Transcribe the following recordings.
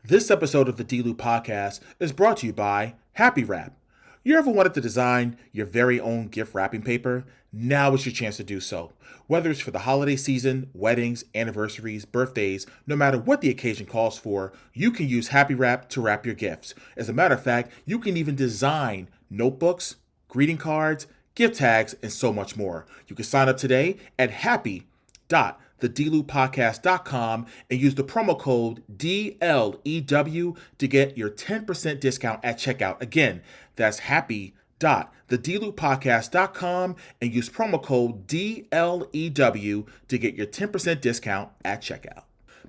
This episode of the D-Lew podcast is brought to you by Happy Wrap. You ever wanted to design your very own gift wrapping paper? Now is your chance to do so. Whether it's for the holiday season, weddings, anniversaries, birthdays, no matter what the occasion calls for, you can use Happy Wrap to wrap your gifts. As a matter of fact, you can even design notebooks, greeting cards, gift tags, and so much more. You can sign up today at happy.thedlewpodcast.com and use the promo code DLEW to get your 10% discount at checkout. Again, that's happy.thedlewpodcast.com and use promo code DLEW to get your 10% discount at checkout.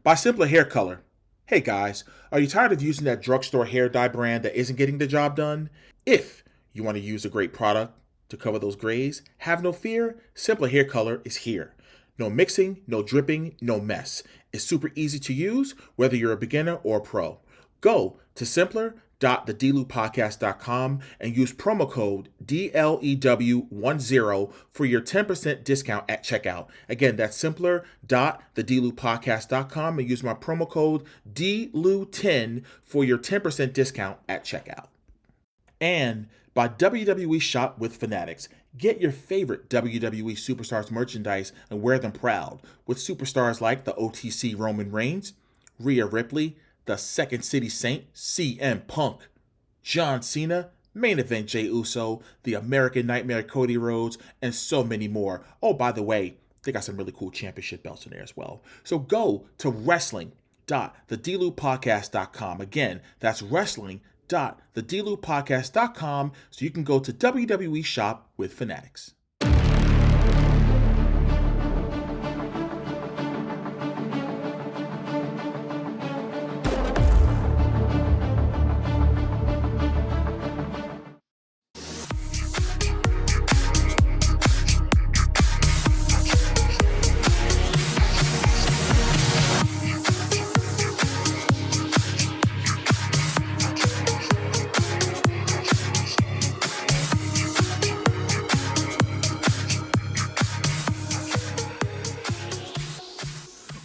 By Simpler Hair Color. Hey guys, are you tired of using that drugstore hair dye brand that isn't getting the job done? If you want to use a great product to cover those grays, have no fear, Simpler Hair Color is here. No mixing, no dripping, no mess. It's super easy to use, whether you're a beginner or a pro. Go to simpler.thedlewpodcast.com and use promo code DLEW10 for your 10% discount at checkout. Again, that's simpler.thedlewpodcast.com and use my promo code DLEW10 for your 10% discount at checkout. And by WWE Shop with Fanatics. Get your favorite WWE Superstars merchandise and wear them proud with superstars like the OTC Roman Reigns, Rhea Ripley, the Second City Saint CM Punk, John Cena, Main Event Jey Uso, the American Nightmare Cody Rhodes, and so many more. Oh, by the way, they got some really cool championship belts in there as well. So go to wrestling.thedlewpodcast.com. Again, that's wrestling.thedlewpodcast.com so you can go to WWE Shop with Fanatics.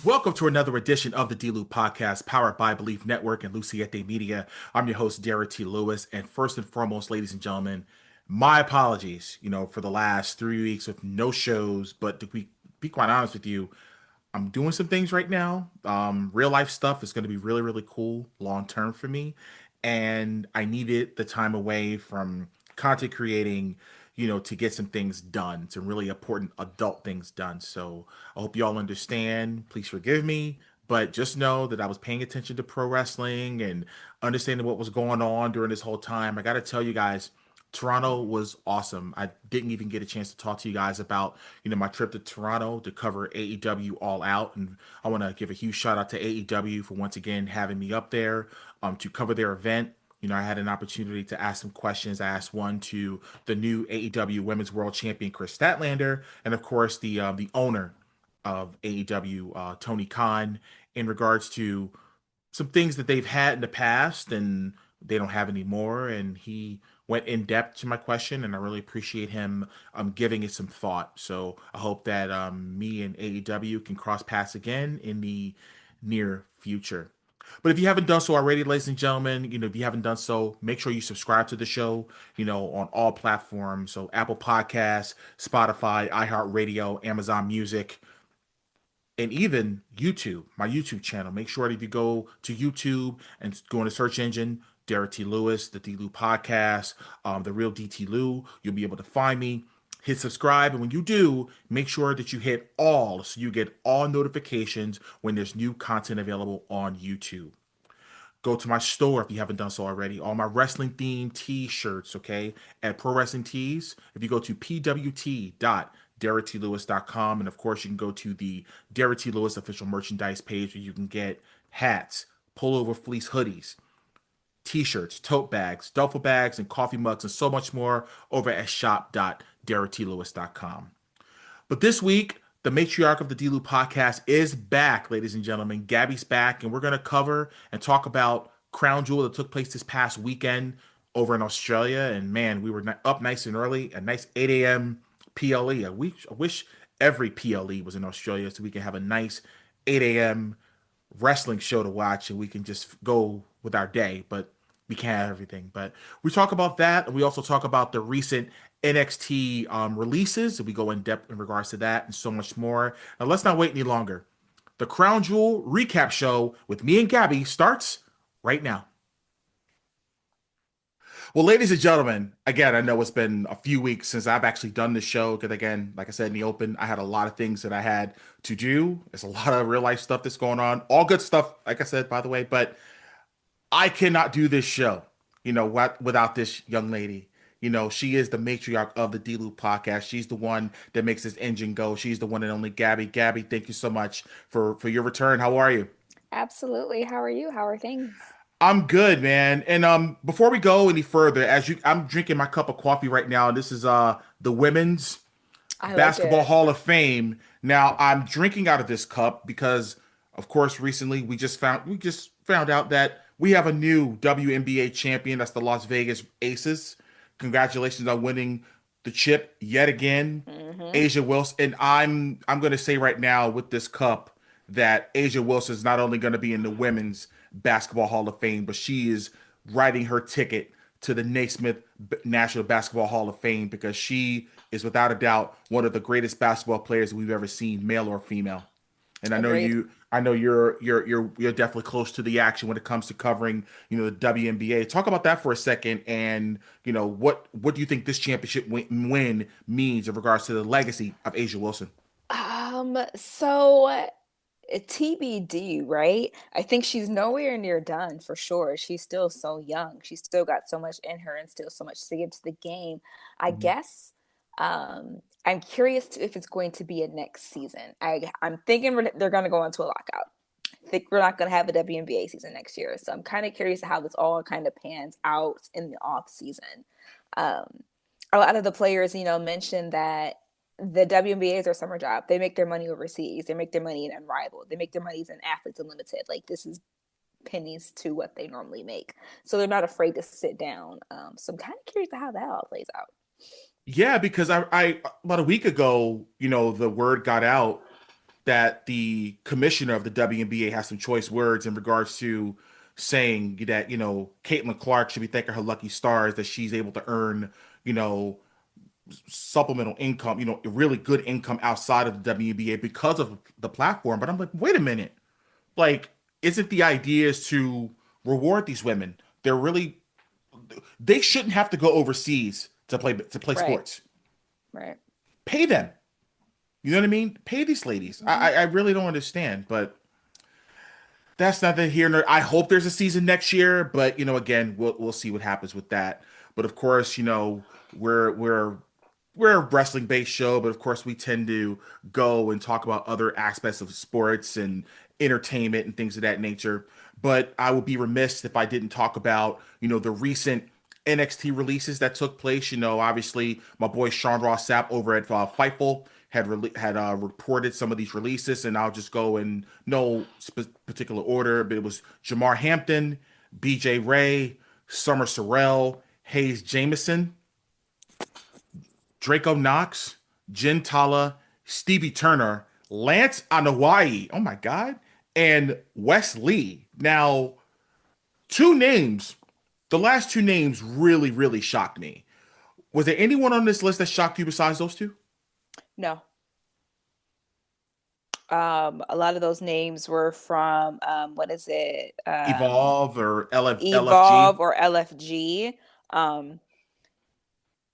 Welcome to another edition of the D-Lew podcast, powered by Belief Network and Siete Media. I'm your host, Derrick T. Lewis, and first and foremost, ladies and gentlemen, my apologies, for the last 3 weeks with no shows, but to be quite honest with you, I'm doing some things right now. Real life stuff is going to be really, really cool long term for me, and I needed the time away from content creating, to get some things done, some really important adult things done. So I hope you all understand. Please forgive me, but just know that I was paying attention to pro wrestling and understanding what was going on during this whole time. I got to tell you guys, Toronto was awesome. I didn't even get a chance to talk to you guys about, my trip to Toronto to cover AEW All Out. And I want to give a huge shout out to AEW for once again having me up there to cover their event. I had an opportunity to ask some questions. I asked one to the new AEW Women's World Champion Chris Statlander, and of course the owner of AEW, Tony Khan, in regards to some things that they've had in the past and they don't have anymore. And he went in depth to my question, and I really appreciate him giving it some thought. So I hope that me and AEW can cross paths again in the near future. But if you haven't done so already, ladies and gentlemen, if you haven't done so, make sure you subscribe to the show, on all platforms. So Apple Podcasts, Spotify, iHeartRadio, Amazon Music, and even YouTube, my YouTube channel. Make sure that if you go to YouTube and go in the search engine, Derrick T. Lewis, the D-Lew podcast, the real DT Lew, you'll be able to find me. Hit subscribe, and when you do, make sure that you hit all so you get all notifications when there's new content available on YouTube. Go to my store if you haven't done so already. All my wrestling themed t-shirts, okay, at Pro Wrestling Tees. If you go to pwt.derricklewis.com, and of course you can go to the Derrick T. Lewis official merchandise page where you can get hats, pullover fleece hoodies, t-shirts, tote bags, duffel bags, and coffee mugs, and so much more over at shop.derricklewis.com. But this week, the matriarch of the D-Lew podcast is back, ladies and gentlemen. Gabi's back, and we're going to cover and talk about Crown Jewel that took place this past weekend over in Australia. And man, we were up nice and early, a nice 8 a.m. PLE. I wish every PLE was in Australia so we can have a nice 8 a.m. wrestling show to watch and we can just go with our day, but we can't have everything. But we talk about that. And we also talk about the recent NXT releases. We go in depth in regards to that and so much more. Now, let's not wait any longer. The Crown Jewel recap show with me and Gabi starts right now. Well, ladies and gentlemen, again, I know it's been a few weeks since I've actually done this show because, again, like I said in the open, I had a lot of things that I had to do. There's a lot of real life stuff that's going on. All good stuff, like I said, by the way, but I cannot do this show, without this young lady. She is the matriarch of the D-Lew podcast. She's the one that makes this engine go. She's the one and only Gabi. Gabi, thank you so much for your return. How are you? Absolutely. How are you? How are things? I'm good, man. And before we go any further, I'm drinking my cup of coffee right now, and this is the Women's I like Basketball it. Hall of Fame. Now, I'm drinking out of this cup because of course recently we just found out that we have a new WNBA champion. That's the Las Vegas Aces. Congratulations on winning the chip yet again, Hmm. Asia Wilson. And I'm going to say right now with this cup that Asia Wilson is not only going to be in the Women's Basketball Hall of Fame, but she is writing her ticket to the Naismith National Basketball Hall of Fame because she is without a doubt one of the greatest basketball players we've ever seen, male or female. And Agreed. I know you're definitely close to the action when it comes to covering, the WNBA. Talk about that for a second, and what do you think this championship win means in regards to the legacy of Asia Wilson? So TBD, right? I think she's nowhere near done for sure. She's still so young. She's still got so much in her and still so much to give to the game. I Mhm. guess I'm curious if it's going to be a next season. I'm thinking they're going to go into a lockout. I think we're not going to have a WNBA season next year. So I'm kind of curious how this all kind of pans out in the off season. Um, a lot of the players, mentioned that the WNBA is their summer job. They make their money overseas. They make their money in Unrivaled. They make their money in Athletes Unlimited. Like this is pennies to what they normally make. So they're not afraid to sit down. So I'm kind of curious to how that all plays out. Yeah, because I about a week ago, the word got out that the commissioner of the WNBA has some choice words in regards to saying that, Caitlin Clark should be thanking her lucky stars that she's able to earn, you know, supplemental income, really good income outside of the WNBA because of the platform. But I'm like, wait a minute. Like, isn't the idea is to reward these women? They shouldn't have to go overseas to play Right. sports. Right. Pay them. You know what I mean? Pay these ladies. Hmm. I really don't understand, but that's neither here nor. I hope there's a season next year, but again, we'll see what happens with that. But of course, we're we're we're a wrestling based show, but of course we tend to go and talk about other aspects of sports and entertainment and things of that nature. But I would be remiss if I didn't talk about, the recent NXT releases that took place. Obviously my boy Sean Ross Sapp over at Fightful had reported some of these releases, and I'll just go in no particular order. But it was Jamar Hampton, BJ Ray, Summer Sorrell, Hayes Jamison, Draco Knox, Jen Tala, Stevie Turner, Lance Anoa'i, oh my God, and Wes Lee. Now, two names, the last two names really, really shocked me. Was there anyone on this list that shocked you besides those two? No. A lot of those names were from what is it? Evolve or LFG? Evolve or LFG. Um,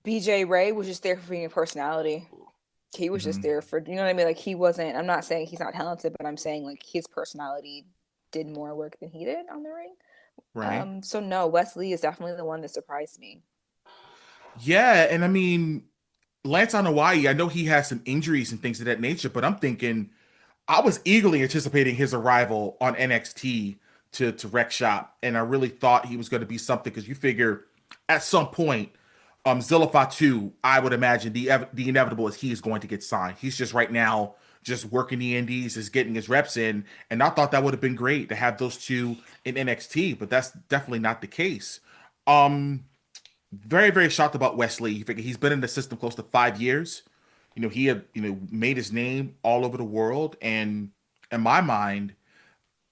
BJ Ray was just there for being a personality. He was just Hmm. there for, you know what I mean? Like he wasn't, I'm not saying he's not talented, but I'm saying like his personality did more work than he did on the ring. Right? So no, Wesley is definitely the one that surprised me. Yeah, and I mean, Lance Anoa'i, I know he has some injuries and things of that nature, but I'm thinking I was eagerly anticipating his arrival on NXT to Rec Shop, and I really thought he was going to be something because you figure at some point, Zilla Fatu, I would imagine the inevitable is he is going to get signed. He's just right now just working the indies, is getting his reps in, and I thought that would have been great to have those two in NXT, but that's definitely not the case. Um, Very, very shocked about Wesley. You figure he's been in the system close to 5 years. He had, made his name all over the world. And in my mind,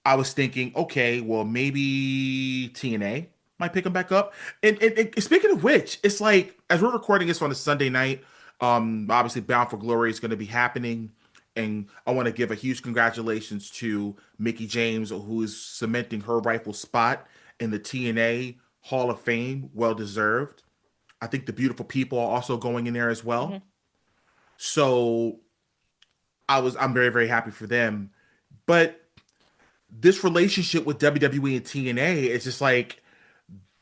I was thinking, okay, well, maybe TNA might pick him back up. And speaking of which, it's like as we're recording this on a Sunday night, obviously Bound for Glory is going to be happening, and I want to give a huge congratulations to Mickey James, who is cementing her rightful spot in the TNA Hall of Fame. Well deserved. I think the beautiful people are also going in there as well. Hmm. So I'm very, very happy for them. But this relationship with WWE and TNA is just like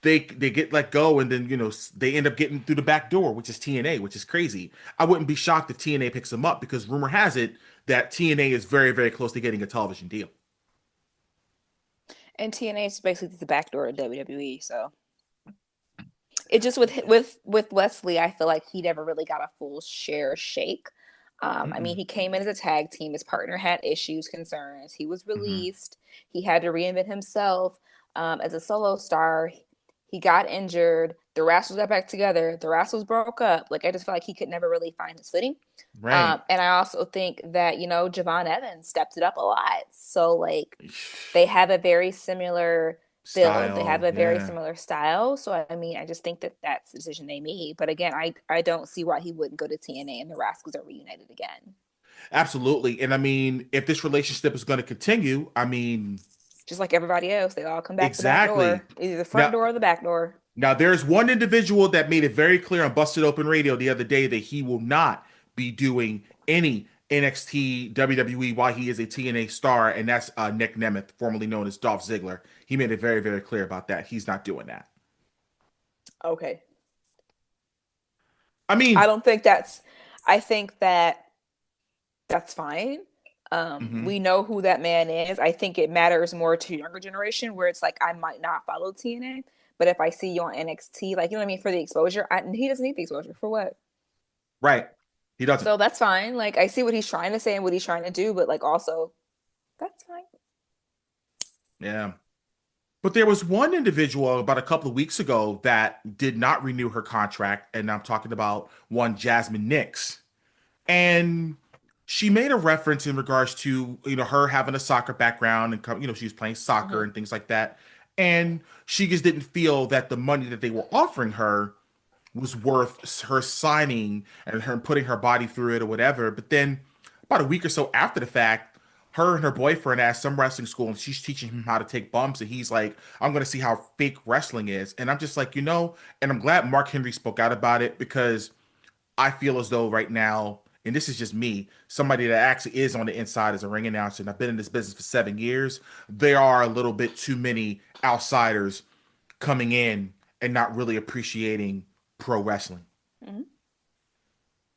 they get let go, and then they end up getting through the back door, which is TNA, which is crazy. I wouldn't be shocked if TNA picks them up, because rumor has it that TNA is very, very close to getting a television deal. And TNA is basically the backdoor of WWE. So it just with Wesley, I feel like he never really got a full share shake. I mean, Mm-mm. he came in as a tag team. His partner had issues, concerns. He was Mm-hmm. released. He had to reinvent himself as a solo star. He got injured. The Rascals got back together. The Rascals broke up. Like I just feel like he could never really find his footing. Right. And I also think that Javon Evans stepped it up a lot. So like they have a very similar build. They have Style, a very yeah. similar style. So I mean, I just think that that's the decision they made. But again, I don't see why he wouldn't go to TNA and the Rascals are reunited again. Absolutely. And I mean, if this relationship is going to continue, I mean, Just like everybody else, they all come back the back exactly. door, either the front Now, door or the back door. Now, there's one individual that made it very clear on Busted Open Radio the other day that he will not be doing any NXT WWE while he is a TNA star, and that's Nick Nemeth, formerly known as Dolph Ziggler. He made it very, very clear about that. He's not doing that. Okay. I I mean, don't think that's I think that that's fine. mhm. We know who that man is. I think it matters more to younger generation where it's like I might not follow TNA, but if I see you on NXT, like you know what I mean, for the exposure, he doesn't need the exposure for what? Right. He doesn't. So that's fine. Like I see what he's trying to say and what he's trying to do, but like also that's fine. Yeah. But there was one individual about a couple of weeks ago that did not renew her contract, and I'm talking about one Jasmine Nix. And she made a reference in regards to her having a soccer background, and she was playing soccer Hmm. and things like that, and she just didn't feel that the money that they were offering her was worth her signing and her putting her body through it or whatever. But then about a week or so after the fact, her and her boyfriend asked some wrestling school, and she's teaching him how to take bumps, and he's like, I'm going to see how fake wrestling is. And I'm just like, and I'm glad Mark Henry spoke out about it, because I feel as though right now, and this is just me, somebody that actually is on the inside as a ring announcer, and I've been in this business for 7 years, there are a little bit too many outsiders coming in and not really appreciating pro wrestling. Hmm.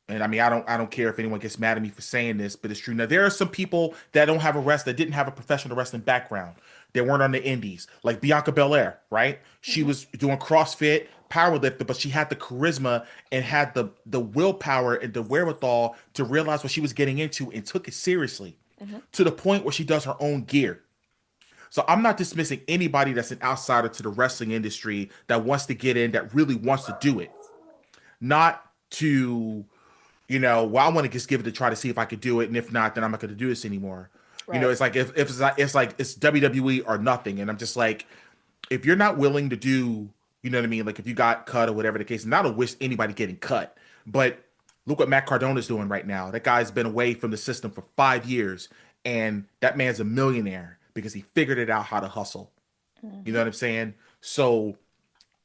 And I mean, I don't care if anyone gets mad at me for saying this, but it's true. Now there are some people that don't have a that didn't have a professional wrestling background. They weren't on the indies, like Bianca Belair, right? She Hmm. was doing CrossFit, powerlifter, but she had the charisma and had the willpower and the wherewithal to realize what she was getting into and took it seriously Hmm. to the point where she does her own gear. So I'm not dismissing anybody that's an outsider to the wrestling industry that wants to get in, that really wants to do it, not to well, I want to just give it a try to see if I could do it, and if not, then I'm not going to do this anymore. Right. It's like if it's WWE or nothing, and I'm just like, if you're not willing to do, you know what I mean, like if you got cut or whatever the case, and I don't wish anybody getting cut, but look what Matt Cardona's doing right now. That guy's been away from the system for 5 years, and that man's a millionaire because he figured it out how to hustle. You know Hmm. what I'm saying? So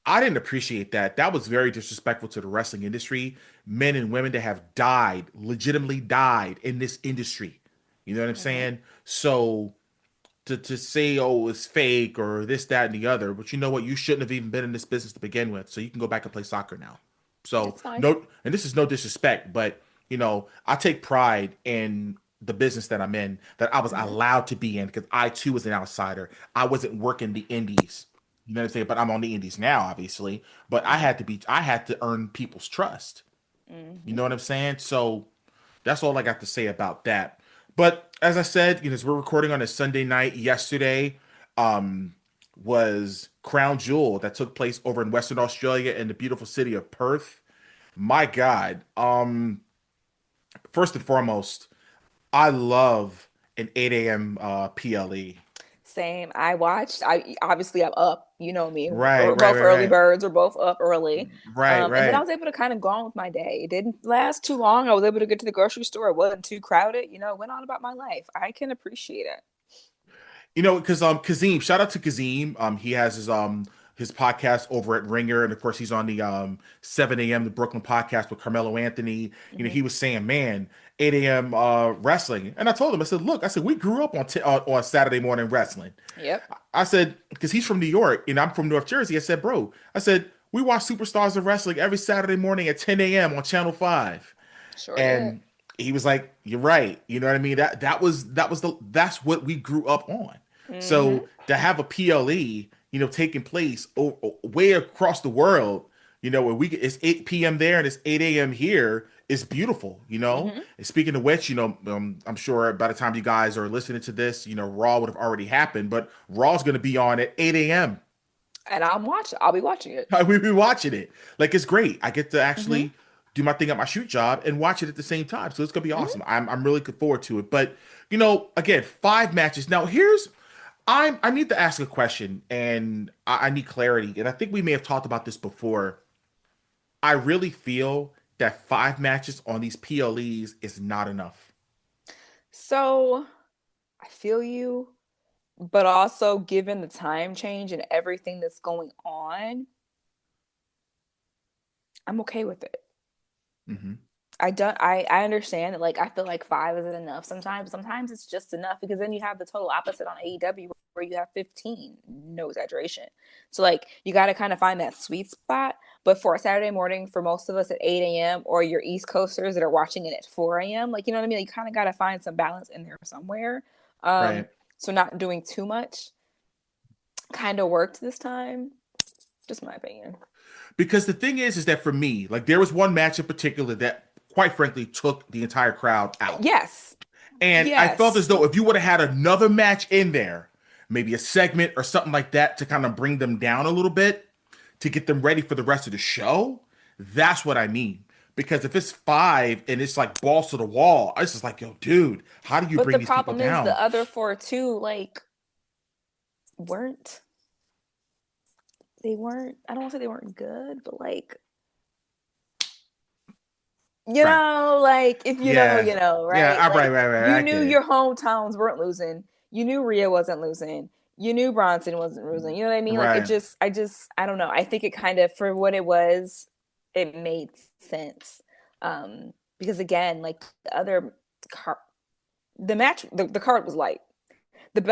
I didn't appreciate that. That was very disrespectful to the wrestling industry. Men and women that have died, legitimately died in this industry. You know what I'm Hmm. saying? So to say, oh, it's fake or this, that, and the other, but you know what? You shouldn't have even been in this business to begin with. So you can go back and play soccer now. So It's fine. no, and this is no disrespect, but I take pride in the business that I'm in, that I was Hmm. allowed to be in, because I too was an outsider. I wasn't working the indies. You know what I'm saying? But I'm on the indies now, obviously. But Hmm. I had to earn people's trust. You Hmm. know what I'm saying? So that's all I got to say about that. But as I said, as we're recording on a Sunday night, yesterday um, was Crown Jewel that took place over in Western Australia in the beautiful city of Perth. My God. First and foremost, I love an 8 a.m. PLE. Same. I watched. I obviously I'm up. You know me. Right, We're right, both right, early right, birds. We're both up early. right, And then I right. was able to kind of go on with my day. It didn't last too long. I was able to get to the grocery store. It wasn't too crowded. Went on about my life. I can appreciate it. Because Kazim, shout out to Kazim. He has his podcast over at Ringer, and of course he's on the 7 a.m. the Brooklyn podcast with Carmelo Anthony. Hmm. He was saying, man, 8 a.m. Wrestling, and I told him, I said, look, I said we grew up on Saturday morning wrestling. Yep. I said, because he's from New York and I'm from North Jersey. I said, bro, I said we watch Superstars of Wrestling every Saturday morning at 10 a.m. on Channel 5. Sure did. And he was like, "You're right. You know what I mean? That's what we grew up on. Hmm. So to have a PLE, taking place way across the world, where it's 8 p.m. there and it's 8 a.m. here, is beautiful. Hmm. And speaking of which, I'm sure by the time you guys are listening to this, Raw would have already happened, but Raw's going to be on at 8 a.m. And I'm watching. I'll be watching it. We've been watching it. Like it's great. I get to Hmm. actually do my thing at my shoot job and watch it at the same time. So it's gonna be awesome. Hmm. I'm really looking forward to it. But again, 5 matches. Now I need to ask a question and I need clarity. And I think we may have talked about this before. I really feel that 5 matches on these PLEs is not enough. So I feel you, but also given the time change and everything that's going on, I'm okay with it. Hmm. I understand that like I feel like five isn't enough sometimes. Sometimes it's just enough because then you have the total opposite on AEW where you have 15. No exaggeration. So like you gotta kind of find that sweet spot. But for a Saturday morning for most of us at 8 a.m. or your East Coasters that are watching it at 4 a.m., like you know what I mean? Like, you kind of gotta find some balance in there somewhere. Um, Right. so not doing too much kind of worked this time. Just my opinion. Because the thing is that for me, like there was one match in particular that quite frankly took the entire crowd out. Yes. And I felt as Yes. though if you would have had another match in there, maybe a segment or something like that to kind of bring them down a little bit, to get them ready for the rest of the show, that's what I mean. Because if it's 5 and it's like balls to the wall, it's just like, yo, dude, how do you But bring the these people problem is down? the other four too, like, weren't I don't want to say they weren't good, but like, Right. like if Yeah. Yeah. right? Right. Like Right. Right. you I knew get it. your hometowns weren't losing. You knew Rhea wasn't losing. You knew Bronson wasn't losing. You know what I mean? Like Right. I don't know. I think it kind of for what it was, it made sense. Because again, like the other car, the match, the card was light.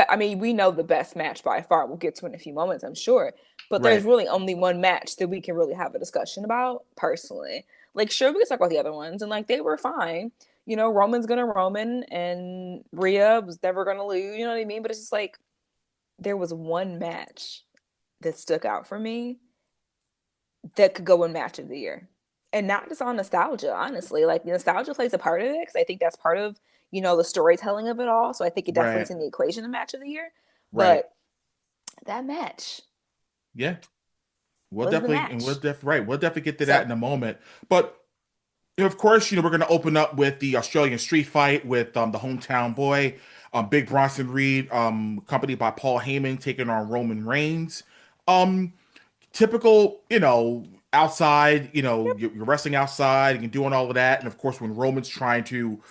I mean, we know the best match by far. We'll get to in a few moments, I'm sure. But there's Right. really only one match that we can really have a discussion about personally. Like, sure, we can talk about the other ones, and like they were fine. Roman's gonna Roman, and Rhea was never gonna lose. You know what I mean? But it's just like there was one match that stuck out for me that could go in match of the year, and not just on nostalgia. Honestly, like nostalgia plays a part of it because I think that's part of the storytelling of it all. So I think it definitely is Right. in the equation of match of the year. Right. But that match Yeah. was the match. We'll definitely get to that So, in a moment. But of course, we're going to open up with the Australian street fight with the hometown boy, Big Bronson Reed, accompanied by Paul Heyman, taking on Roman Reigns. Um, Typical, outside, yep. you're wrestling outside and you're doing all of that. And of course, when Roman's trying to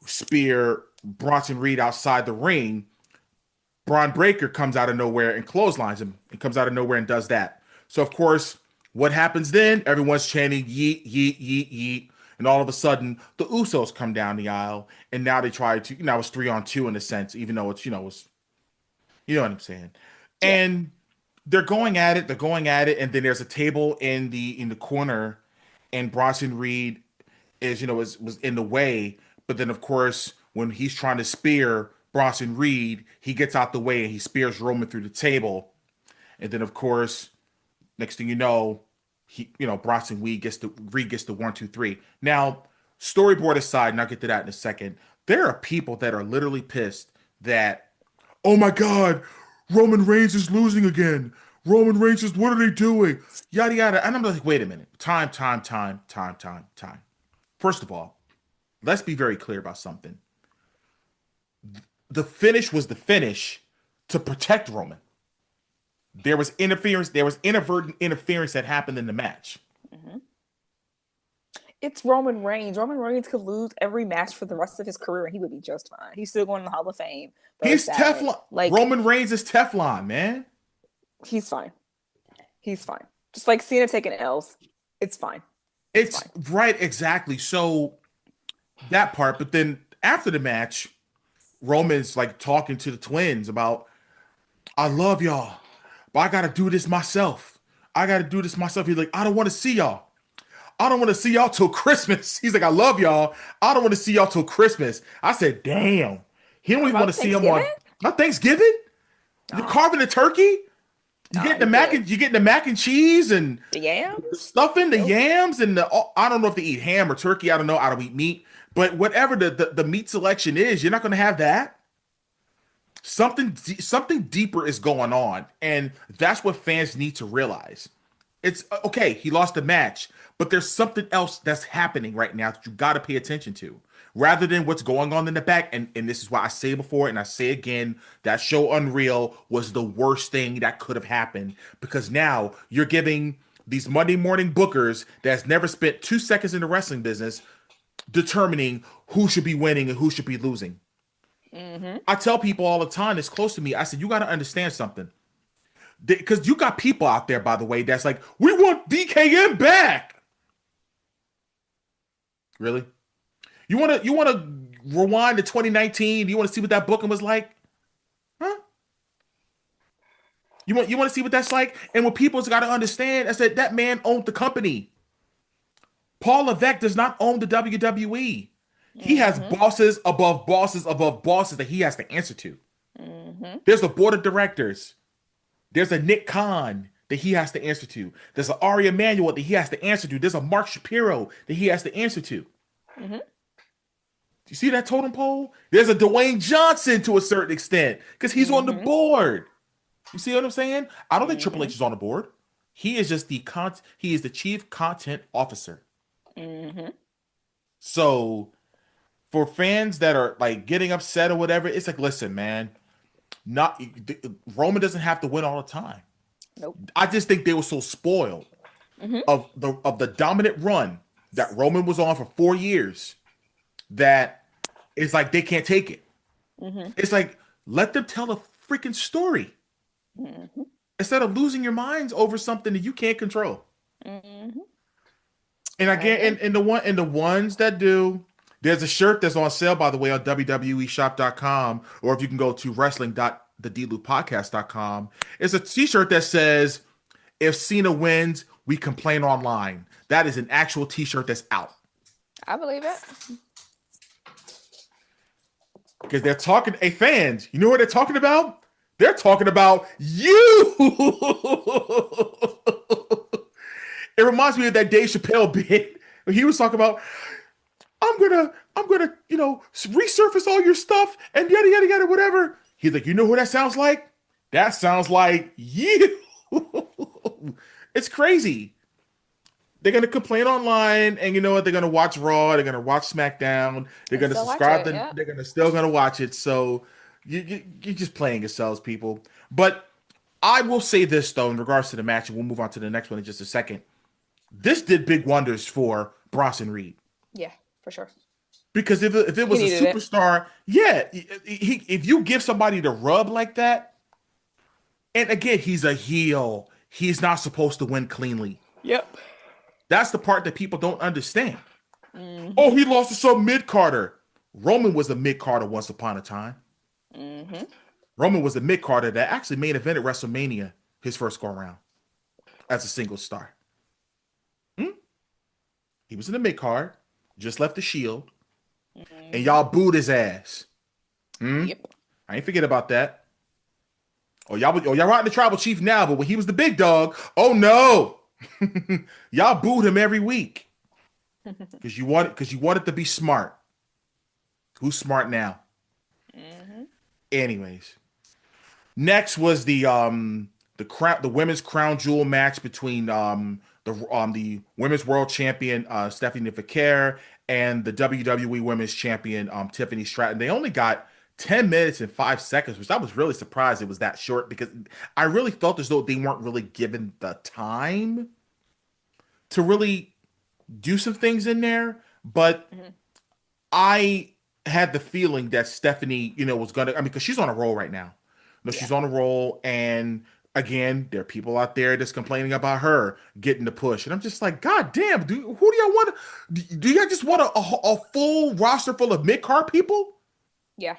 spear Bronson Reed outside the ring, Braun Breaker comes out of nowhere and clotheslines him and comes out of nowhere and does that. So, of course, what happens then? Everyone's chanting yeet, yeet, yeet, yeet. And all of a sudden, the Usos come down the aisle. And now they try to, it's 3-on-2 in a sense, even though you know what I'm saying. Yeah. And they're going at it. And then there's a table in the corner. And Bronson Reed was in the way. But then, of course, when he's trying to spear Bronson Reed, he gets out the way and he spears Roman through the table. And then, of course, next thing you know, Bronson Reed gets the 1, 2, 3. Now, storyboard aside, and I'll get to that in a second. There are people that are literally pissed that, oh my God, Roman Reigns is losing again. Roman Reigns is, what are they doing? Yada yada. And I'm like, wait a minute. Time, time, time, time, time, time. First of all, let's be very clear about something. The finish was the finish to protect Roman. There was interference. There was inadvertent interference that happened in the match. Mm-hmm. It's Roman Reigns. Roman Reigns could lose every match for the rest of his career and he would be just fine. He's still going to the Hall of Fame. Very He's sad. Teflon. Like, Roman Reigns is Teflon, man. he's fine. He's fine. Just like Cena taking L's. It's fine. It's fine. Right, exactly. So that part, but then after the match, Roman's like talking to the twins about, I love y'all, but I gotta do this myself. I gotta do this myself. He's like, I don't want to see y'all. I don't want to see y'all till Christmas. He's like, I love y'all. I don't want to see y'all till Christmas. I said, damn. He don't even want to see him on Thanksgiving. You're carving the turkey. You get the mac and cheese and the yams, the stuffing, the yams, and I don't know if they eat ham or turkey. I don't know. I don't eat meat, but whatever the meat selection is, you're not going to have that. Something deeper is going on, and that's what fans need to realize. It's okay. He lost the match, but there's something else that's happening right now that you got to pay attention to, rather than what's going on in the back. And this is why I say before and I say again, that show Unreal was the worst thing that could have happened, because now you're giving these Monday morning bookers that's never spent 2 seconds in the wrestling business determining who should be winning and who should be losing. Mm-hmm. I tell people all the time that's close to me, I said, you got to understand something. Because you got people out there, by the way, that's like, we want DKM back. Really? You want to rewind to 2019? You want to see what that booking was like? Huh? You want to see what that's like? And what people's got to understand is that man owned the company. Paul Levesque does not own the WWE. He has bosses above bosses above bosses that he has to answer to. Mm-hmm. There's a board of directors. There's a Nick Khan that he has to answer to. There's an Ari Emanuel that he has to answer to. There's a Mark Shapiro that he has to answer to. Mm-hmm. You see that totem pole? There's a Dwayne Johnson to a certain extent because he's on the board. You see what I'm saying? I don't think Triple H is on the board. He is just he is the chief content officer. Mm-hmm. So for fans that are like getting upset or whatever, it's like, listen, man, Roman doesn't have to win all the time. Nope. I just think they were so spoiled of the dominant run that Roman was on for 4 years that it's like they can't take it. Mm-hmm. It's like, let them tell a freaking story instead of losing your minds over something that you can't control. Mm-hmm. And again, and the ones that do, there's a shirt that's on sale, by the way, on WWEshop.com, or if you can go to wrestling.thedlewpodcast.com. It's a t-shirt that says, if Cena wins, we complain online. That is an actual t-shirt that's out. I believe it. Because they're talking, hey fans, you know what they're talking about? They're talking about you. It reminds me of that Dave Chappelle bit when he was talking about, I'm gonna, resurface all your stuff and yada yada yada whatever. He's like, you know who that sounds like? That sounds like you. It's crazy. They're gonna complain online, and you know what? They're gonna watch Raw. They're gonna watch SmackDown. They're gonna subscribe. They're still gonna watch it. So you're just playing yourselves, people. But I will say this though, in regards to the match, and we'll move on to the next one in just a second. This did big wonders for Bronson Reed. Yeah, for sure. Because if it was a superstar, if you give somebody the rub like that, and again, he's a heel. He's not supposed to win cleanly. Yep. That's the part that people don't understand. Mm-hmm. Oh, he lost to some mid-carder. Roman was a mid-carder once upon a time. Mm-hmm. Roman was a mid-carder that actually main evented WrestleMania his first go-around as a single star. He was in the mid-card, just left the Shield, and y'all booed his ass. Yep. I ain't forget about that. Y'all riding the tribal chief now, but when he was the big dog, oh no. Y'all booed him every week because you wanted to be smart. Who's smart now? Mm-hmm. Anyways, next was the women's crown jewel match between the women's world champion Stephanie Vaquer and the WWE women's champion Tiffany Stratton. They only got 10 minutes and 5 seconds, which I was really surprised it was that short because I really felt as though they weren't really given the time to really do some things in there. But Hmm. I had the feeling that Stephanie, was gonna. I mean, because she's on a roll right now. Yeah. She's on a roll, and again, there are people out there that's complaining about her getting the push, and I'm just like, God damn, who do y'all want? Do y'all just want a full roster full of mid card people? Yeah.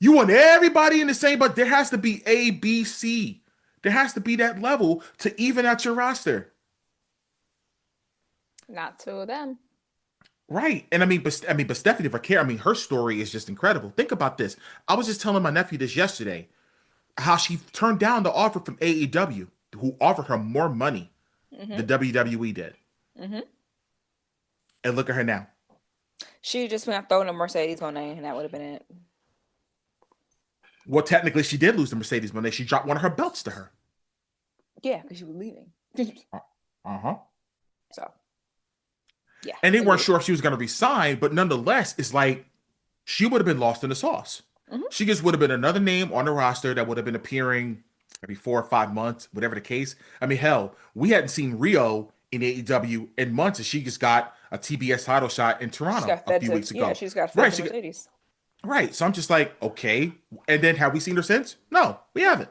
You want everybody in the same, but there has to be A, B, C. There has to be that level to even out your roster. Not two of them. Right. And but Stephanie Vaquer, her story is just incredible. Think about this. I was just telling my nephew this yesterday, how she turned down the offer from AEW, who offered her more money Hmm. than WWE did. Hmm. And look at her now. She just went throwing a Mercedes Monet, and that would have been it. Well, technically, she did lose the Mercedes Monday. She dropped one of her belts to her. Yeah, because she was leaving. Uh huh. So, yeah, And they weren't agreed. sure if she was going to resign, but nonetheless, it's like she would have been lost in the sauce. Hmm. She just would have been another name on the roster that would have been appearing every 4 or 5 months, whatever the case. I mean, hell, we hadn't seen Rio in AEW in months, and she just got a TBS title shot in She's Toronto got a fed few to, weeks yeah, ago. she's got fed Right, to Mercedes. right. So I'm just like, okay. And then have we seen her since? No, we haven't.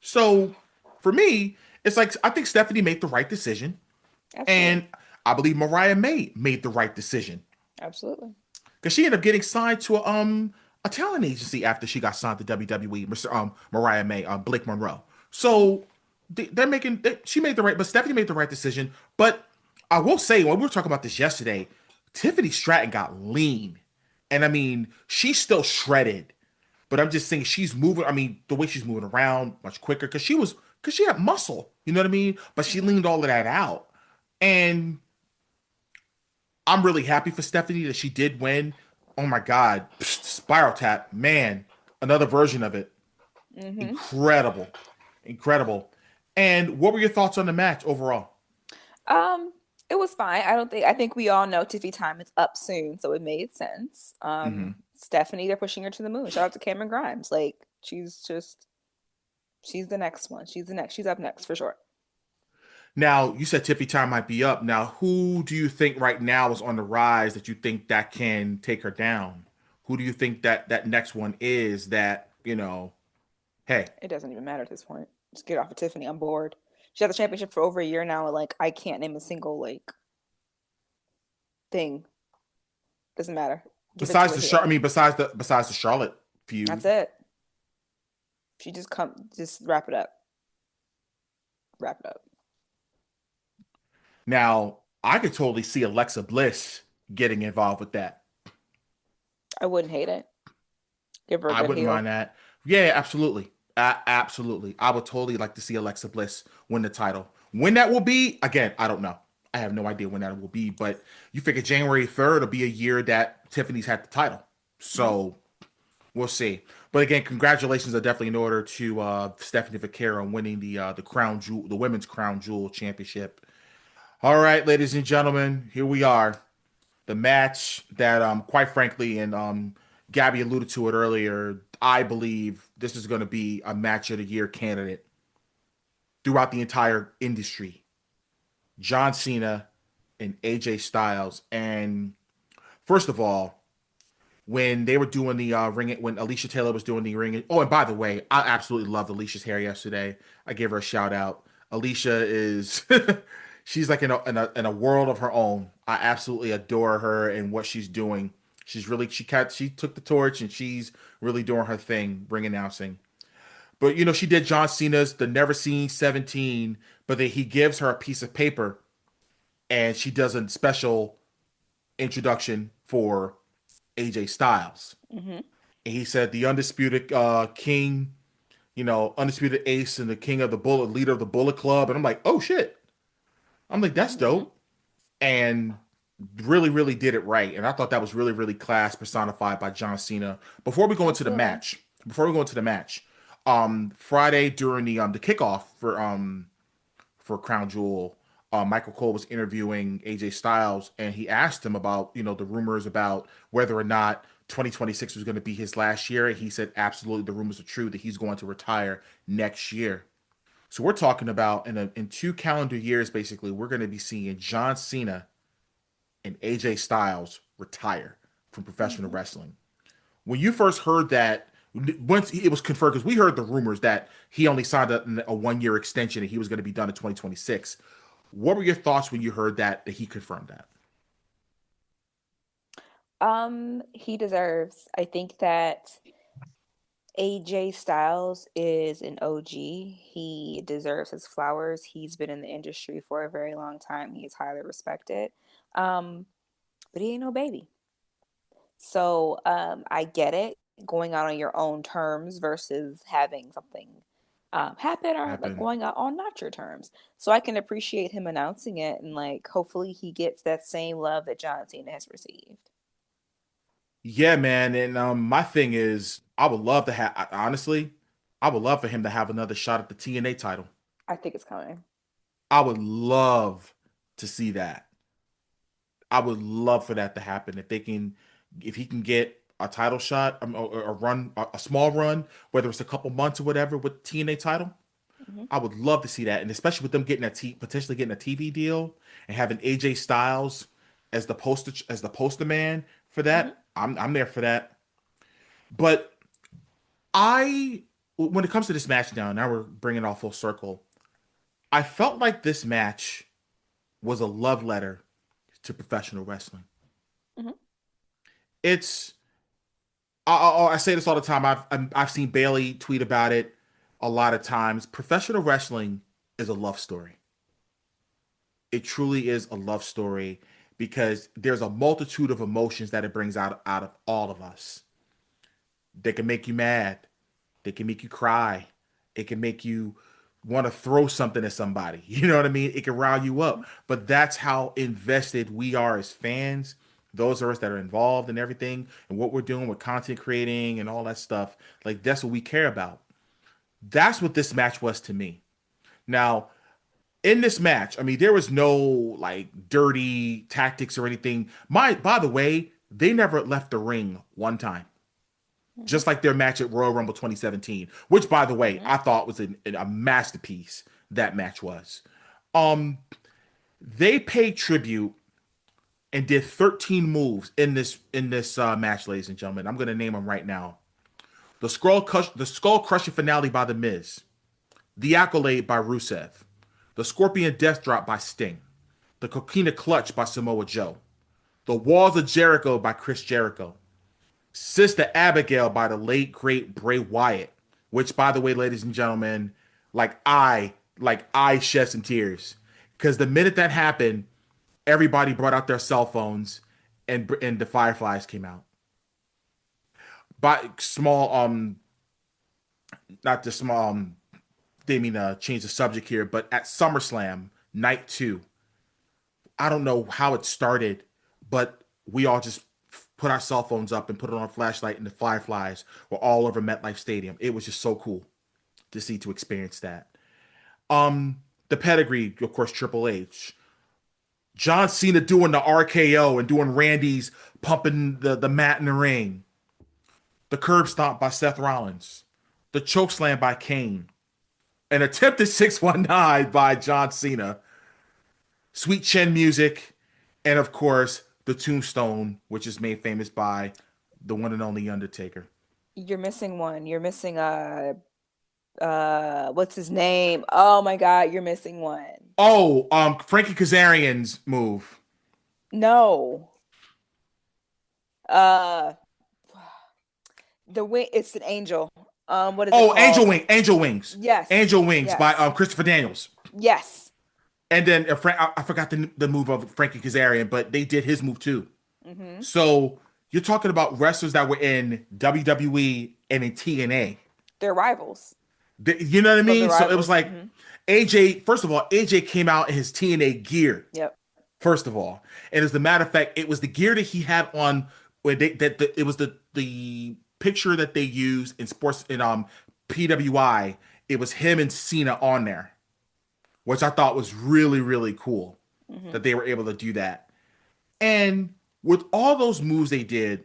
So for me, it's like I think Stephanie made the right decision, Absolutely. and I believe Mariah May made the right decision Absolutely. because she ended up getting signed to a talent agency after she got signed to WWE. Mariah May, Blake Monroe. Hmm. So they're making she made the right, but Stephanie made the right decision. But I will say, when we were talking about this yesterday, Tiffany Stratton got lean, and I mean she's still shredded, but I'm just saying she's moving. I mean the way she's moving around much quicker because she had muscle. You know what I mean? But she Hmm. leaned all of that out, and I'm really happy for Stephanie that she did win. Oh my God, Spiral Tap, man, another version of it. Hmm. Incredible, incredible. And what were your thoughts on the match overall? Um, it was fine. I think we all know Tiffy time is up soon, so it made sense. Hmm. Stephanie, they're pushing her to the moon. Shout out to Cameron Grimes. Like, she's the next one. She's up next for sure. Now you said Tiffy time might be up. Now, who do you think right now is on the rise that you think that can take her down? Who do you think that next one is that Hey, It doesn't even matter at this point. Just get off of Tiffany. I'm bored. She had the championship for over a year now, and like I can't name a single like thing. Doesn't matter. Give it to besides her the here. besides the Charlotte That's feud. it. She just wrap it up. Wrap it up. Now, I could totally see Alexa Bliss getting involved with that. I wouldn't hate it. Give her a I good wouldn't heel. mind that. Yeah, absolutely. Absolutely. I would totally like to see Alexa Bliss win the title. When that will be, again, I don't know. I have no idea when that will be, but you figure January 3rd will be a year that Tiffany's had the title. Hmm. So we'll see. But again, congratulations are definitely in order to Stephanie Vaquero on winning the Crown Jewel, the Women's Crown Jewel Championship. All right, ladies and gentlemen, here we are. The match that quite frankly, and Gabi alluded to it earlier, I believe this is going to be a match of the year candidate throughout the entire industry. John Cena and AJ Styles. And first of all, when they were doing the ring, when Alicia Taylor was doing the ring. Oh, and by the way, I absolutely loved Alicia's hair yesterday. I gave her a shout out. Alicia is she's like in a world of her own. I absolutely adore her and what she's doing. She took the torch and she's really doing her thing, ring announcing. But she did John Cena's the Never Seen 17, but then he gives her a piece of paper and she does a special introduction for AJ Styles. Hmm. And he said the undisputed king, undisputed ace and the king of the bullet, leader of the Bullet Club. And I'm like, oh shit. I'm like, that's Hmm. dope. And really, really did it right. And I thought that was really, really class personified by John Cena. Absolutely. Before we go into the match, Friday during the kickoff for Crown Jewel, Michael Cole was interviewing AJ Styles, and he asked him about the rumors about whether or not 2026 was going to be his last year. And he said, absolutely, the rumors are true that he's going to retire next year. So we're talking about in 2 calendar years, basically, we're going to be seeing John Cena and AJ Styles retire from professional Mm-hmm. wrestling. When you first heard that, once it was confirmed, because we heard the rumors that he only signed a 1 year extension and he was going to be done in 2026. What were your thoughts when you heard that he confirmed that? He deserves. I think that AJ Styles is an OG. He deserves his flowers. He's been in the industry for a very long time. He is highly respected. Um, but he ain't no baby. So I get it, going out on your own terms versus having something happen or like Happened. going out on not your terms. So I can appreciate him announcing it and like hopefully he gets that same love that John Cena has received. Yeah, man. And my thing is, I would love to have, honestly, I would love for him to have another shot at the TNA title. I think it's coming. I would love to see that. I would love for that to happen. If he can get a title shot, or a run, a small run, whether it's a couple months or whatever with TNA title, Hmm. I would love to see that. And especially with them getting potentially getting a TV deal and having AJ Styles as the poster man for Hmm. that, I'm there for that. But I, when it comes to this match now we're bringing it all full circle. I felt like this match was a love letter to professional wrestling. Hmm. It's I say this all the time. I've seen Bailey tweet about it a lot of times. Professional wrestling is a love story. It truly is a love story because there's a multitude of emotions that it brings out of all of us. They can make you mad. They can make you cry. It can make you want to throw something at somebody. You know what I mean? It can rile you up. But that's how invested we are as fans. Those of us that are involved in everything and what we're doing with content creating and all that stuff. Like, that's what we care about. That's what this match was to me. Now, in this match, I mean, there was no like dirty tactics or anything. By the way, they never left the ring one time, Hmm. just like their match at Royal Rumble 2017, which, by the way, Hmm. I thought was a masterpiece. That match was. Um, they paid tribute and did 13 moves in this match, ladies and gentlemen. I'm gonna name them right now. The Skull Crusher finale by The Miz, the Accolade by Rusev, the Scorpion Death Drop by Sting, the Coquina Clutch by Samoa Joe, the Walls of Jericho by Chris Jericho, Sister Abigail by the late great Bray Wyatt, which, by the way, ladies and gentlemen, I shed some tears because the minute that happened, everybody brought out their cell phones and the Fireflies came out. By small not the small didn't mean to change the subject here, but at SummerSlam night 2, I don't know how it started, but we all just put our cell phones up and put it on a flashlight, and the Fireflies were all over MetLife Stadium. It was just so cool to experience that. The pedigree, of course, Triple H, John Cena doing the RKO and doing Randy's pumping the mat in the ring, the curb stomp by Seth Rollins, the choke slam by Kane, an attempted 619 by John Cena, Sweet Chin music, and of course the Tombstone, which is made famous by the one and only Undertaker. You're missing one. You're missing what's his name? Oh my God, you're missing one. Oh, Frankie Kazarian's move. No. Uh the wing it's an angel. What is it Oh, called? Angel Wings, Yes. Angel Wings by Yes. Christopher Daniels. Yes. And then I forgot the move of Frankie Kazarian, but they did his move too. Hmm. So you're talking about wrestlers that were in WWE and in TNA. They're rivals. You know what I But the mean? So it was rivals. like Hmm. AJ. First of all, AJ came out in his TNA gear. Yep. First of all, and as a matter of fact, it was the gear that he had on where it was the picture that they used in sports in PWI. It was him and Cena on there, which I thought was really cool Hmm. that they were able to do that. And with all those moves they did,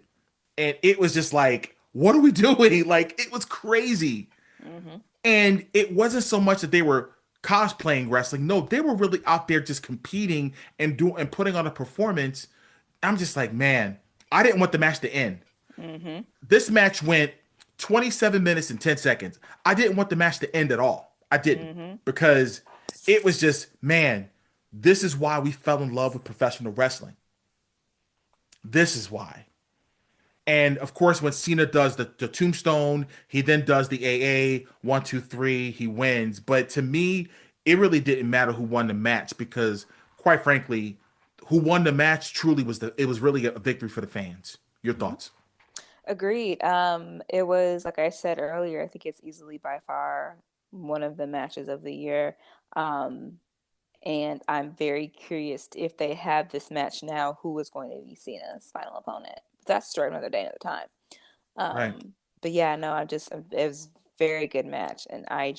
And it was just like, what are we doing? Like, it was crazy. Mm-hmm. And it wasn't so much that they were cosplaying wrestling. No, they were really out there just competing and doing and putting on a performance. I'm just like, man, I didn't want the match to end. Mm-hmm. This match went 27 minutes and 10 seconds. I didn't want the match to end at all. I didn't, Mm-hmm. because it was just, man, this is why we fell in love with professional wrestling. This is why. And of course, when Cena does the tombstone, he then does the AA 1, 2, 3. He wins. But to me, it really didn't matter who won the match, because, quite frankly, who won the match truly was it was really a victory for the fans. Your Mm-hmm. thoughts? Agreed. It was, like I said earlier, I think it's easily by far one of the matches of the year. Um, and I'm very curious if they have this match now, who is going to be Cena's final opponent. That's a story another day, another time. Right. But yeah, no, it was a very good match, and I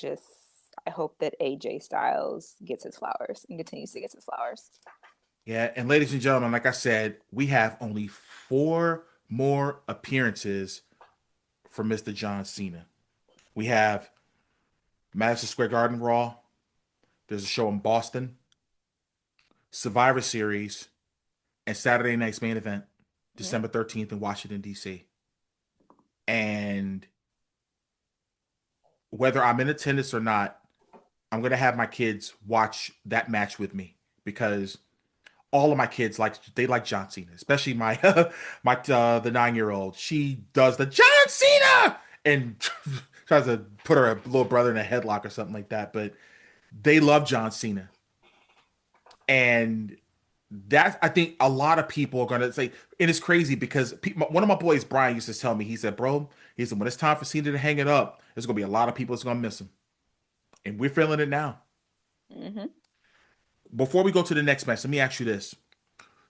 hope that AJ Styles gets his flowers and continues to get his flowers. Yeah. And ladies and gentlemen, like I said, we have only 4 more appearances for Mr. John Cena. We have Madison Square Garden Raw. There's a show in Boston, Survivor Series, and Saturday night's main event, Mhm. December 13th in Washington, D.C. And whether I'm in attendance or not, I'm going to have my kids watch that match with me, because all of my kids like John Cena, especially my my the 9-year-old. She does the John Cena and tries to put her little brother in a headlock or something like that. But they love John Cena, and that, I think a lot of people are gonna say, and it's crazy because one of my boys, Brian, used to tell me, he said, "Bro, he said when it's time for Cena to hang it up, there's gonna be a lot of people that's gonna miss him," and we're feeling it now. Mhm. Before we go to the next match, let me ask you this: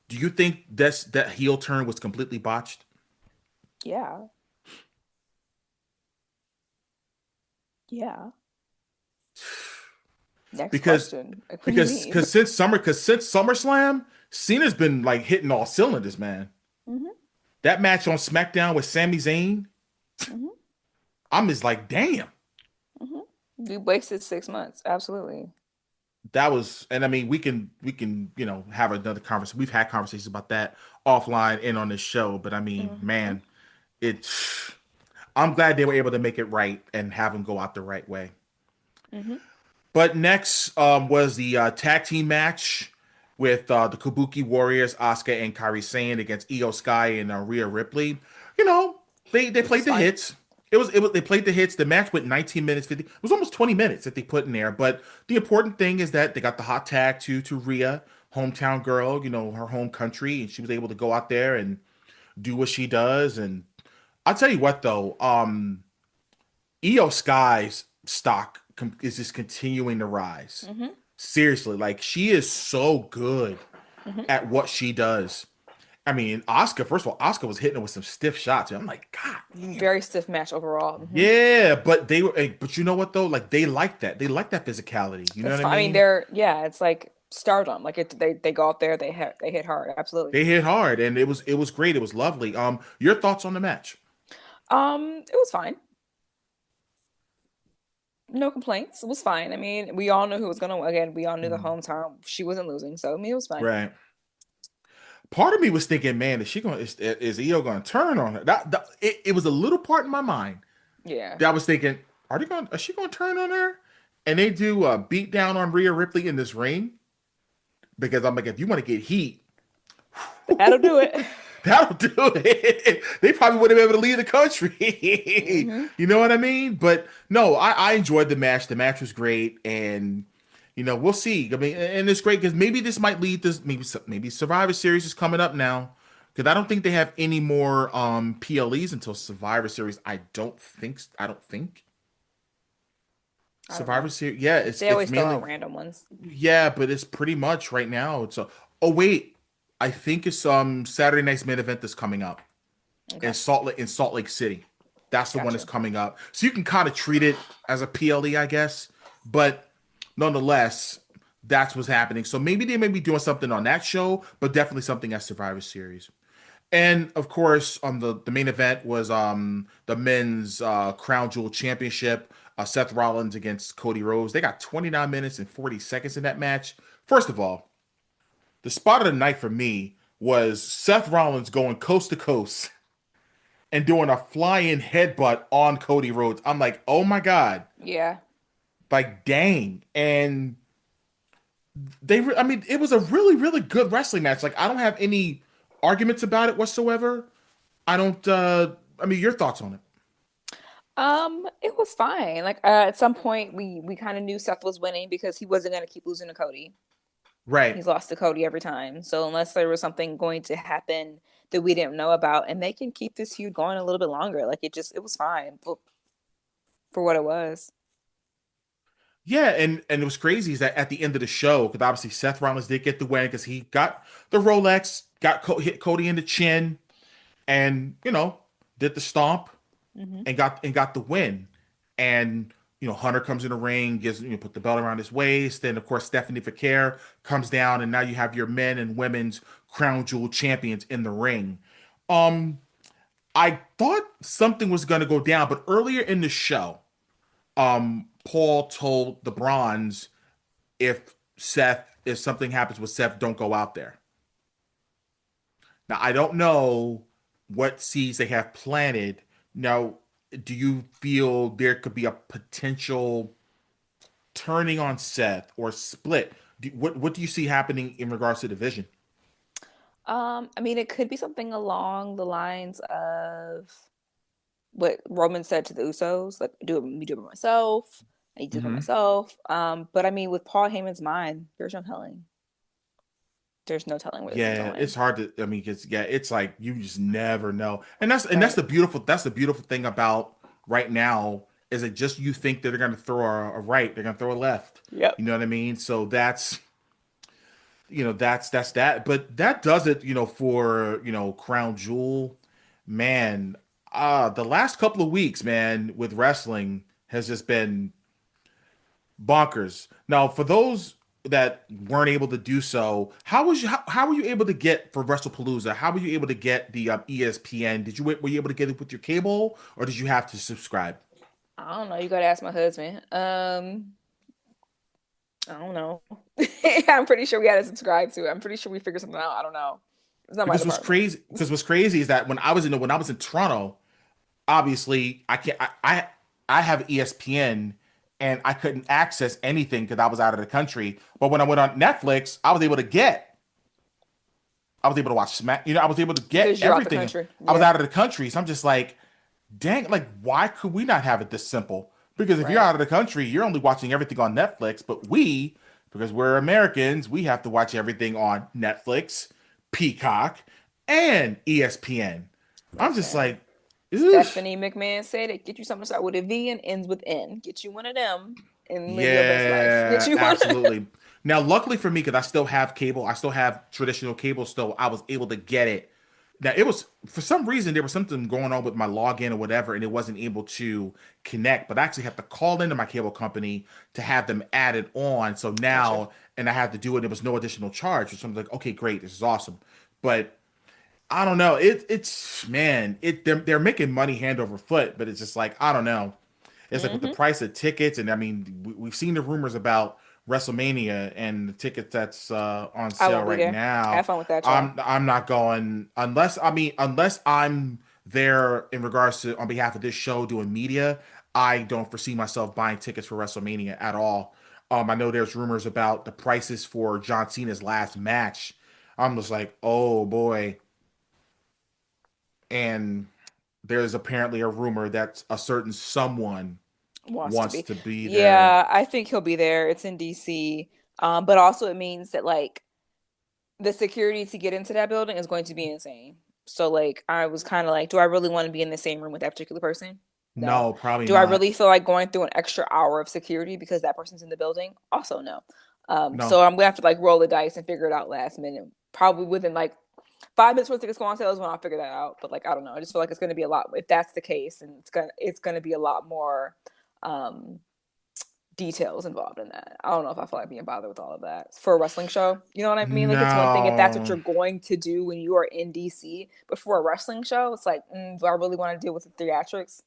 do you think that heel turn was completely botched? Yeah. Yeah. Next Because question. Like, what do you because mean? because since SummerSlam, Cena's been like hitting all cylinders, man. Hmm. That match on SmackDown with Sami Zayn, Hmm. I'm just like, damn. Hmm. We wasted 6 months. Absolutely. That was, and I mean, we can have another conversation. We've had conversations about that offline and on this show, but I mean, Hmm. man, it's. I'm glad they were able to make it right and have him go out the right way. Hmm. But next was the tag team match with the Kabuki Warriors, Asuka and Kairi Sane, against Io Sky and Rhea Ripley. You know, they It's played the fine. hits. It was they played the hits. The match went 19 minutes 50. It was almost 20 minutes that they put in there. But the important thing is that they got the hot tag to Rhea, hometown girl, her home country, and she was able to go out there and do what she does. And I'll tell you what though, Io Sky's stock is just continuing to rise. Hmm. Seriously, like, she is so good Hmm. at what she does. I mean, Oscar, first of all, Oscar was hitting her with some stiff shots. And I'm like, God damn. Very stiff match overall. Hmm. Yeah, but but you know what though? Like, they like that. They like that physicality. You know It's what I fine. I mean, mean? yeah, it's like stardom. Like they go out there, they hit hard. Absolutely. They hit hard, and it was great. It was lovely. Your thoughts on the match? It was fine. No complaints. It was fine. I mean, we all knew who was gonna, again, we all knew the Mm. hometown. She wasn't losing, so I mean, it was fine. Right. Part of me was thinking, man, is Io going to turn on her? It was a little part in my mind Yeah. that I was thinking, is she going to turn on her? And they do a beat down on Rhea Ripley in this ring, because I'm like, if you want to get heat, That'll do it. that'll do it. They probably wouldn't be able to leave the country. Hmm. You know what I mean? But no, I enjoyed the match. The match was great, and we'll see. I mean, and it's great because maybe this might lead to maybe Survivor Series is coming up now, because I don't think they have any more PLEs until Survivor Series. I don't think I don't Survivor know. Series. Yeah, it's They it's always throw out mainly. random ones. Yeah, but it's pretty much right now. Oh wait, I think it's Saturday night's main event that's coming up Okay. In Salt Lake City. That's the one that's Gotcha. coming up. So you can kind of treat it as a PLE, I guess. But nonetheless, that's what's happening. So maybe they may be doing something on that show, but definitely something at Survivor Series. And of course, the main event was the men's Crown Jewel Championship. Seth Rollins against Cody Rhodes. They got 29 minutes and 40 seconds in that match. First of all, the spot of the night for me was Seth Rollins going coast to coast and doing a flying headbutt on Cody Rhodes. I'm like, oh my god, Yeah. like dang. And I mean, it was a really, really good wrestling match. Like, I don't have any arguments about it whatsoever. I don't. I mean, your thoughts on it? It was fine. Like at some point we kind of knew Seth was winning because he wasn't gonna keep losing to Cody. Right. He's lost to Cody every time. So unless there was something going to happen that we didn't know about, and they can keep this feud going a little bit longer. Like it was fine for what it was. Yeah, and it was crazy is that at the end of the show, because obviously Seth Rollins did get the win because he got the Rolex, hit Cody in the chin, and did the stomp Hmm. and got the win. And Hunter comes in the ring, gives put the belt around his waist. Then of course Stephanie Vaquer comes down, and now you have your men and women's crown jewel champions in the ring. Um, I thought something was going to go down, but earlier in the show, Paul told the Bronze if something happens with Seth, don't go out there. Now I don't know what seeds they have planted. Now, do you feel there could be a potential turning on Seth or split? What do you see happening in regards to division? I mean, it could be something along the lines of what Roman said to the Usos, like do it by myself. I do it by Hmm. myself. But I mean, with Paul Heyman's mind, there's no telling. There's no telling where this is Yeah, it's going. hard to. I mean, because yeah, it's like you just never know, and that's Right. the beautiful thing about right now is it just you think that they're gonna throw a right, they're gonna throw a left. Yep. You know what I mean? So that's that. But that does it. For Crown Jewel, man. The last couple of weeks, man, with wrestling has just been bonkers. Now, for those that weren't able to do so, how were you able to get for WrestlePalooza? How were you able to get the ESPN? Were you able to get it with your cable, or did you have to subscribe? I don't know. You gotta ask my husband. I don't know. I'm pretty sure we had to subscribe to it. I'm pretty sure we figured something out. I don't know. It's not my Because what's department. crazy, what's crazy is that when I was in Toronto, obviously I can't I have ESPN and I couldn't access anything because I was out of the country. But when I went on Netflix, I was able to watch Smack. I was able to get Because you're out the everything. country. I was Yeah. out of the country, so I'm just like, dang, like why could we not have it this simple? Because if you're Right. out of the country, you're only watching everything on Netflix, but because we're Americans, we have to watch everything on Netflix, Peacock, and ESPN. I'm just Listen. like, ugh. Stephanie McMahon said it. Get you something to start with a V and ends with N. Get you one of them and live your best life. Get Yeah, you one. absolutely. Now, luckily for me, because I still have cable, I still have traditional cable still, I was able to get it. Now, it was, for some reason, there was something going on with my login or whatever, and it wasn't able to connect. But I actually have to call into my cable company to have them added on. So Gotcha. now, and I had to do it, there was no additional charge. So I'm like, okay, great, this is awesome. But I don't know. It's man, they're making money hand over foot, but it's just like I don't know. It's like with the Hmm. price of tickets, and I mean, we've seen the rumors about WrestleMania and the ticket that's on I sale won't be right there. Have now. fun with that, y'all. I'm not going unless I'm there in regards to on behalf of this show doing media. I don't foresee myself buying tickets for WrestleMania at all. I know there's rumors about the prices for John Cena's last match. I'm just like, oh boy, and there's apparently a rumor that a certain someone Wants to wants be. to be there. Yeah, I think he'll be there. It's in DC. But also it means that like the security to get into that building is going to be insane. So like I was kind of like, do I really want to be in the same room with that particular person? No. No, probably Do I not. really feel like going through an extra hour of security because that person's in the building? Also no. No. So I'm gonna have to like roll the dice and figure it out last minute. Probably within like 5 minutes before tickets go on sale is when I'll figure that out. But like I don't know. I just feel like it's gonna be a lot if that's the case, and it's gonna be a lot more um details involved in that. I don't know if I feel like being bothered with all of that for a wrestling show. You know what I mean? Like it's one thing if that's what No, you're going to do when you are in DC, but for a wrestling show, it's like, do I really want to deal with the theatrics?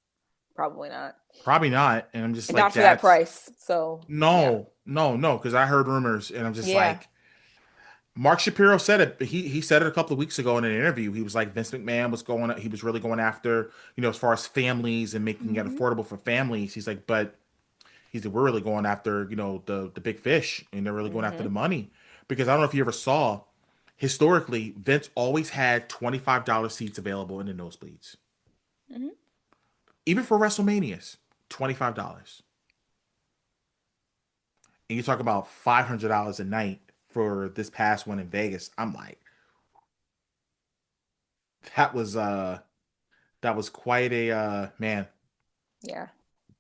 Probably not, probably not. And I'm just and like, not for that that's price. So yeah, no, no, no, because I heard rumors, and I'm just yeah. like, Mark Shapiro said it. He said it a couple of weeks ago in an interview. He was like Vince McMahon was going. He was really going after, as far as families and making it Hmm. affordable for families. He's like, but he said we're really going after the big fish, and they're really going after Hmm. the money, because I don't know if you ever saw, historically Vince always had $25 seats available in the nosebleeds, Hmm. even for WrestleManias, $25. And you talk about $500 a night for this past one in Vegas. I'm like, that was uh that was quite a man. Yeah.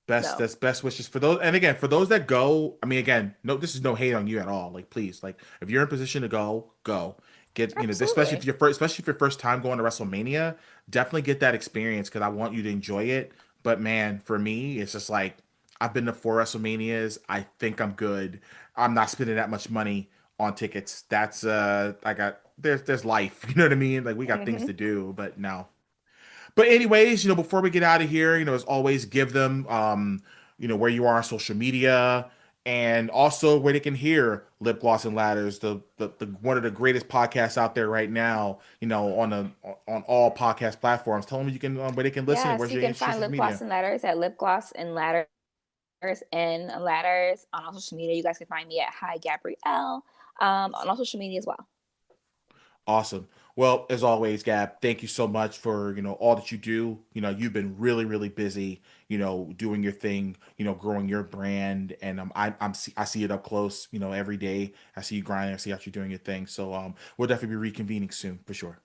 Best No. That's best wishes for those. And again, for those that go, I mean, again, no, this is no hate on you at all. Like, please, like, if you're in position to go, go. Get, especially if Absolutely. you're first, especially if your first time going to WrestleMania, definitely get that experience, because I want you to enjoy it. But man, for me, it's just like, I've been to 4 WrestleManias. I think I'm good. I'm not spending that much money on tickets. That's I got, there's life. You know what I mean? Like, we got things Hmm. to do. But no. But anyways, before we get out of here, as always, give them where you are on social media, and also where they can hear Lip Gloss and Ladders, the one of the greatest podcasts out there right now, on all podcast platforms. Tell them you can where they can listen, and Yeah, so where's you your can find social Lip Gloss media. and Letters at Lip Gloss and Ladders on all social media. You guys can find me at Hi Gabrielle on all social media as well. Awesome. Well, as always, Gab, thank you so much for, all that you do. You've been really, really busy, doing your thing, growing your brand. And I see it up close, every day. I see you grinding. I see how you're doing your thing. So we'll definitely be reconvening soon for sure.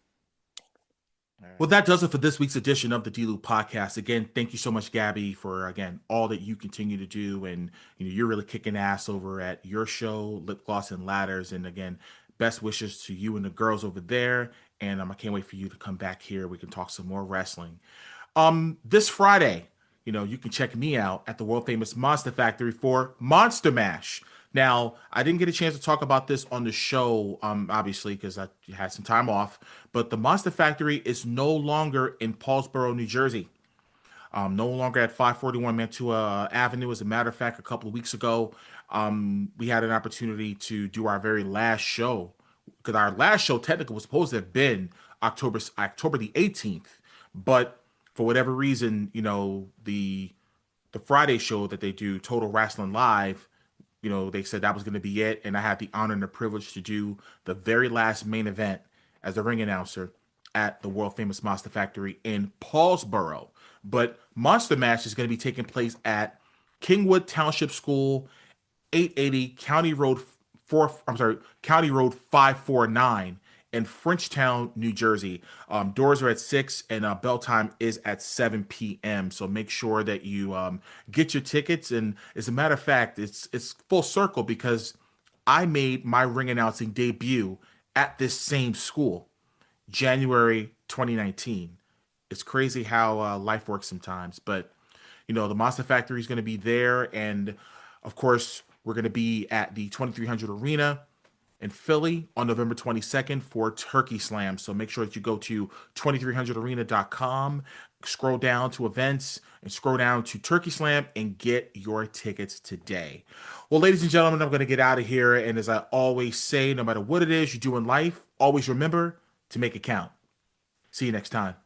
All right. Well, that does it for this week's edition of the D-Lew podcast. Again, thank you so much, Gabby, for again all that you continue to do, and you're really kicking ass over at your show, Lip Gloss and Ladders. And again, best wishes to you and the girls over there. And I can't wait for you to come back here. We can talk some more wrestling. This Friday, you can check me out at the world famous Monster Factory for Monster Mash. Now, I didn't get a chance to talk about this on the show, obviously, because I had some time off. But the Monster Factory is no longer in Paulsboro, New Jersey. No longer at 541 Mantua Avenue. As a matter of fact, a couple of weeks ago, we had an opportunity to do our very last show, because our last show technically was supposed to have been October the 18th, but for whatever reason, the Friday show that they do, Total Wrestling Live, they said that was going to be it, and I had the honor and the privilege to do the very last main event as a ring announcer at the world famous Monster Factory in Paulsboro. But Monster Mash is going to be taking place at Kingwood Township School, 880 County Road 4. I'm sorry, County Road 549 in Frenchtown, New Jersey. Doors are at 6, and bell time is at 7 p.m. So make sure that you get your tickets. And as a matter of fact, it's full circle, because I made my ring announcing debut at this same school, January 2019. It's crazy how life works sometimes. But the Monster Factory is going to be there, and of course we're going to be at the 2300 Arena in Philly on November 22nd for Turkey Slam. So make sure that you go to 2300arena.com, scroll down to events, and scroll down to Turkey Slam and get your tickets today. Well, ladies and gentlemen, I'm going to get out of here. And as I always say, no matter what it is you do in life, always remember to make it count. See you next time.